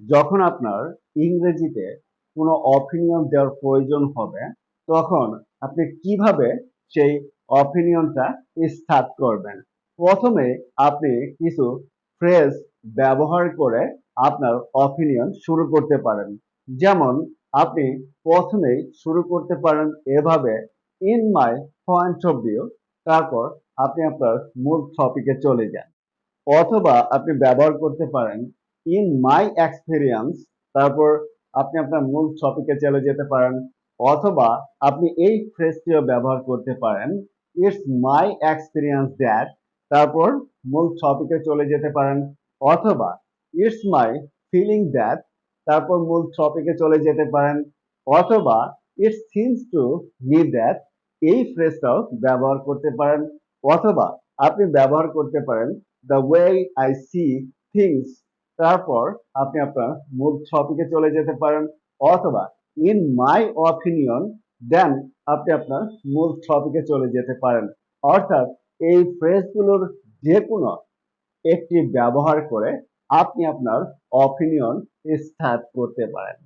যখন আপনার ইংরেজিতে কোনো অপিনিয়ন দেওয়ার প্রয়োজন হবে, তখন আপনি কিভাবে সেই অপিনিয়নটা স্টার্ট করবেন? প্রথমে আপনি কিছু ফ্রেজ ব্যবহার করে আপনার অপিনিয়ন শুরু করতে পারেন। যেমন আপনি প্রথমেই শুরু করতে পারেন এভাবে, in my point of view. তারপর আপনি আপনার মূল টপিকে চলে যান। অথবা আপনি ব্যবহার করতে পারেন ইন মাই এক্সপিরিয়েন্স। তারপর আপনি আপনার মূল টপিকে চলে যেতে পারেন। অথবা আপনি এই ফ্রেজটিও ব্যবহার করতে পারেন, ইটস মাই এক্সপিরিয়েন্স দ্যাট। তারপর মূল টপিকে চলে যেতে পারেন। অথবা ইটস মাই ফিলিং দ্যাট। তারপর মূল টপিকে চলে যেতে পারেন। অথবা it seems to me that. এই ফ্রেজটাও ব্যবহার করতে পারেন। অথবা আপনি ব্যবহার করতে পারেন the way I see things. তারপর আপনি আপনার মূল টপিকে চলে যেতে পারেন। অথবা ইন মাই অপিনিয়ন, দেন আপনি আপনার মূল টপিকে চলে যেতে পারেন। অর্থাৎ এই ফ্রেজগুলোর যে কোনো একটি ব্যবহার করে আপনি আপনার অপিনিয়ন স্টার্ট করতে পারেন।